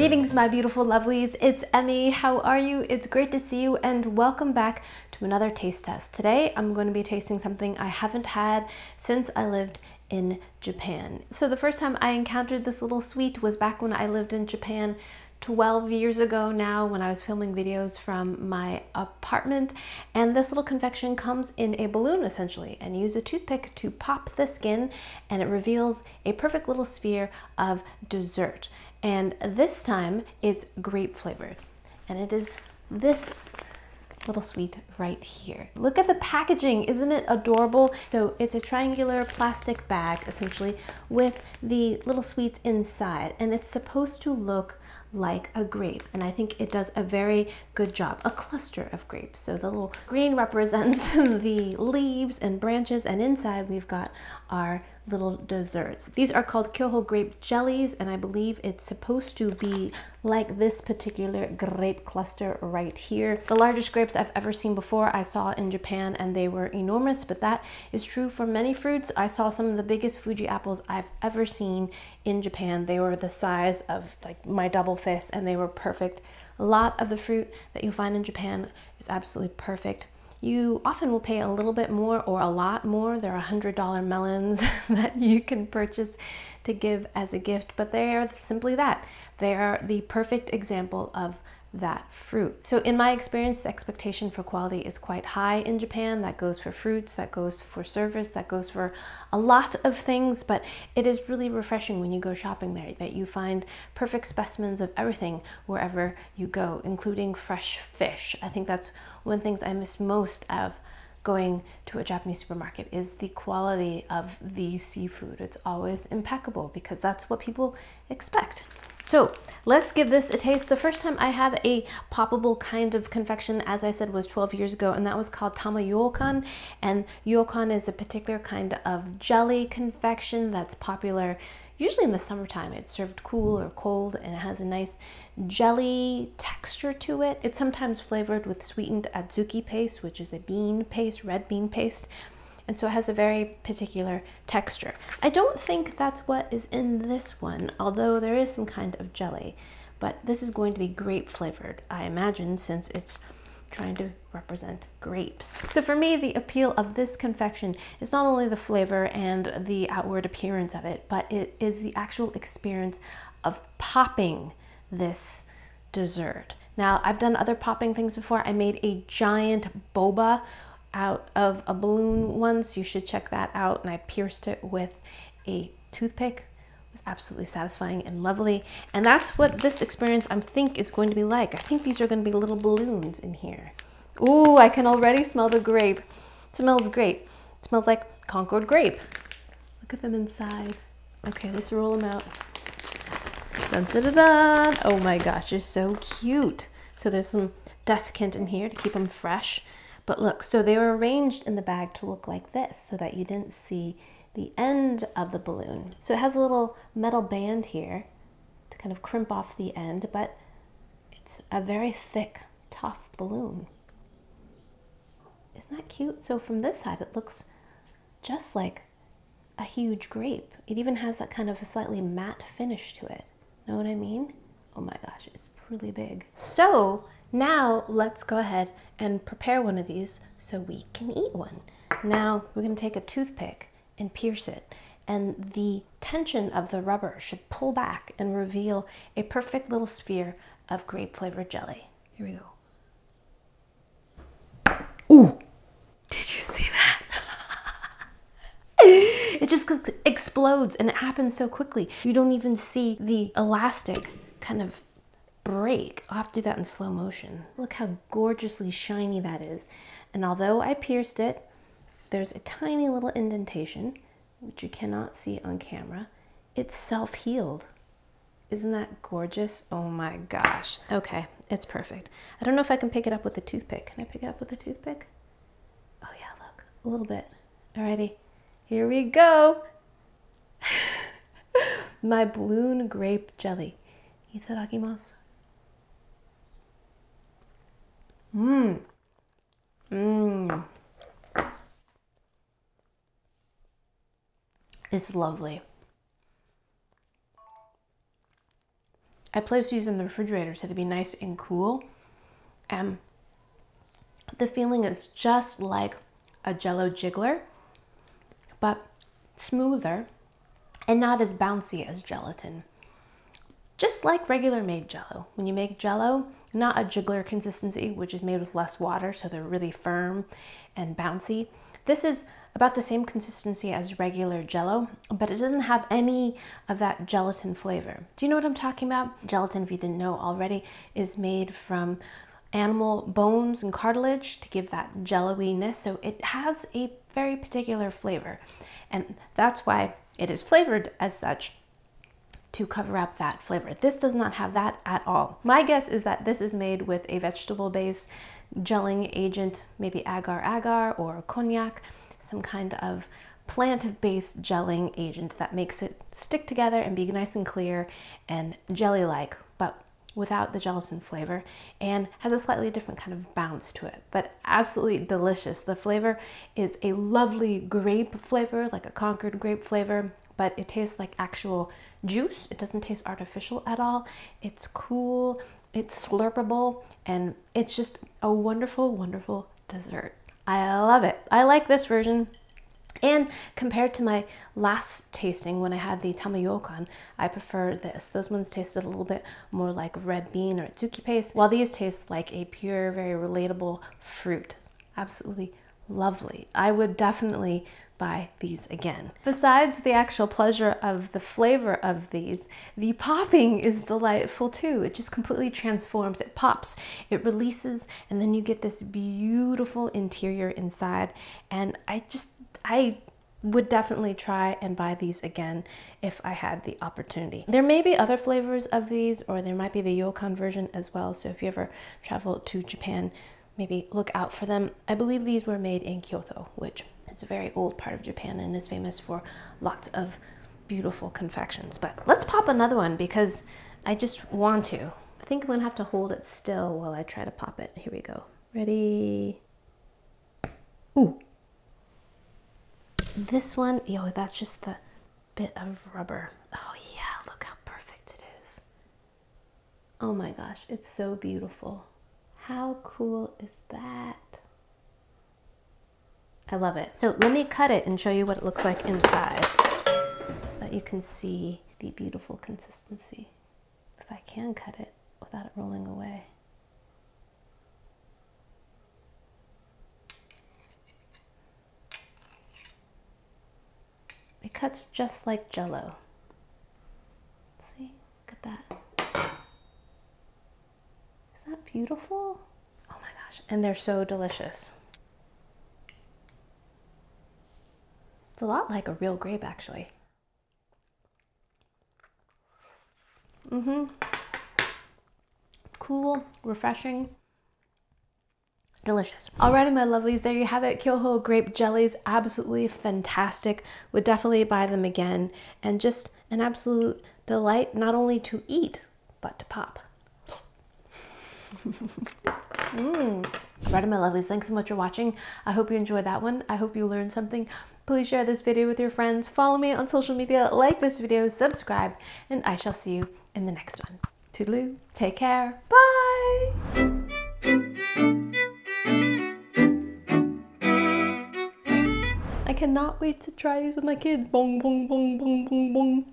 Greetings, my beautiful lovelies. It's Emmy. How are you? It's great to see you and welcome back to another taste test. Today, I'm going to be tasting something I haven't had since I lived in Japan. So the first time I encountered this little sweet was back when I lived in Japan 12 years ago now, when I was filming videos from my apartment. And this little confection comes in a balloon essentially, and you use a toothpick to pop the skin and it reveals a perfect little sphere of dessert. And this time it's grape flavored, and it is this little sweet right here. Look at the packaging, isn't it adorable? So it's a triangular plastic bag essentially with the little sweets inside, and it's supposed to look like a grape, and I think it does a very good job. A cluster of grapes. So the little green represents the leaves and branches, and inside we've got our little desserts. These are called Kyoho grape jellies, and I believe it's supposed to be like this particular grape cluster right here. The largest grapes I've ever seen before I saw in Japan, and they were enormous, but that is true for many fruits. I saw some of the biggest Fuji apples I've ever seen in Japan. They were the size of like my double fist, and they were perfect. A lot of the fruit that you'll find in Japan is absolutely perfect. You often will pay a little bit more or a lot more. There are $100 melons that you can purchase to give as a gift, but they are simply that. They are the perfect example of that fruit. So in my experience, the expectation for quality is quite high in Japan. That goes for fruits, that goes for service, that goes for a lot of things, but it is really refreshing when you go shopping there that you find perfect specimens of everything wherever you go, including fresh fish. I think that's one of the things I miss most of going to a Japanese supermarket is the quality of the seafood. It's always impeccable because that's what people expect. So let's give this a taste. The first time I had a poppable kind of confection, as I said, was 12 years ago, and that was called tama-yokan. And yokan is a particular kind of jelly confection that's popular usually in the summertime. It's served cool or cold, and it has a nice jelly texture to it. It's sometimes flavored with sweetened adzuki paste, which is a bean paste, red bean paste. And so it has a very particular texture. I don't think that's what is in this one, although there is some kind of jelly, but this is going to be grape flavored, I imagine, since it's trying to represent grapes. So for me, the appeal of this confection is not only the flavor and the outward appearance of it, but it is the actual experience of popping this dessert. Now, I've done other popping things before. I made a giant boba out of a balloon once. You should check that out. And I pierced it with a toothpick. It was absolutely satisfying and lovely. And that's what this experience I think is going to be like. I think these are going to be little balloons in here. Ooh, I can already smell the grape. It smells great. It smells like Concord grape. Look at them inside. Okay, let's roll them out. Dun, dun, dun, dun. Oh my gosh, you're so cute. So there's some desiccant in here to keep them fresh. But look, so they were arranged in the bag to look like this so that you didn't see the end of the balloon. So it has a little metal band here to kind of crimp off the end, but it's a very thick, tough balloon. Isn't that cute? So from this side, it looks just like a huge grape. It even has that kind of a slightly matte finish to it. Know what I mean? Oh my gosh, it's really big. So now let's go ahead and prepare one of these so we can eat one. Now we're going to take a toothpick and pierce it, and the tension of the rubber should pull back and reveal a perfect little sphere of grape flavored jelly. Here we go. Ooh, did you see that? It just explodes, and it happens so quickly. You don't even see the elastic kind of break. I'll have to do that in slow motion. Look how gorgeously shiny that is. And although I pierced it, there's a tiny little indentation, which you cannot see on camera. It's self-healed. Isn't that gorgeous? Oh my gosh. Okay, it's perfect. I don't know if I can pick it up with a toothpick. Can I pick it up with a toothpick? Oh yeah, look, a little bit. Alrighty, here we go. My balloon grape jelly. Itadakimasu. Mmm. Mmm. It's lovely. I place these in the refrigerator so they'd be nice and cool. And the feeling is just like a Jell-O jiggler, but smoother and not as bouncy as gelatin. Just like regular made Jell-O. When you make Jell-O, not a jiggler consistency, which is made with less water, so they're really firm and bouncy. This is about the same consistency as regular Jell-O, but it doesn't have any of that gelatin flavor. Do you know what I'm talking about? Gelatin, if you didn't know already, is made from animal bones and cartilage to give that Jell-O-iness, so it has a very particular flavor, and that's why it is flavored as such, to cover up that flavor. This does not have that at all. My guess is that this is made with a vegetable-based gelling agent, maybe agar-agar or cognac, some kind of plant-based gelling agent that makes it stick together and be nice and clear and jelly-like, but without the gelatin flavor, and has a slightly different kind of bounce to it, but absolutely delicious. The flavor is a lovely grape flavor, like a Concord grape flavor, but it tastes like actual juice. It doesn't taste artificial at all. It's cool, it's slurpable, and it's just a wonderful, wonderful dessert. I love it. I like this version. And compared to my last tasting when I had the Tamayokan, I prefer this. Those ones tasted a little bit more like red bean or tsuki paste, while these taste like a pure, very relatable fruit. Absolutely lovely. I would definitely buy these again. Besides the actual pleasure of the flavor of these, the popping is delightful too. It just completely transforms. It pops, it releases, and then you get this beautiful interior inside. And I would definitely try and buy these again if I had the opportunity. There may be other flavors of these, or there might be the Yokan version as well. So if you ever travel to Japan, maybe look out for them. I believe these were made in Kyoto, which is a very old part of Japan and is famous for lots of beautiful confections. But let's pop another one because I just want to. I think I'm gonna have to hold it still while I try to pop it. Here we go. Ready? Ooh. This one, yo, that's just the bit of rubber. Oh yeah, look how perfect it is. Oh my gosh, it's so beautiful. How cool is that? I love it. So let me cut it and show you what it looks like inside so that you can see the beautiful consistency. If I can cut it without it rolling away. It cuts just like Jell-O. See, look at that. Isn't that beautiful? Oh my gosh, and they're so delicious. It's a lot like a real grape, actually. Cool, refreshing, delicious. Alrighty, my lovelies, there you have it. Kyoho grape jellies, absolutely fantastic. Would definitely buy them again. And just an absolute delight, not only to eat, but to pop. Alrighty, my lovelies, thanks so much for watching. I hope you enjoyed that one. I hope you learned something. Please share this video with your friends. Follow me on social media, like this video, subscribe, and I shall see you in the next one. Toodaloo, take care, bye! I cannot wait to try these with my kids. Bong, bong, bong, bong, bong, bong.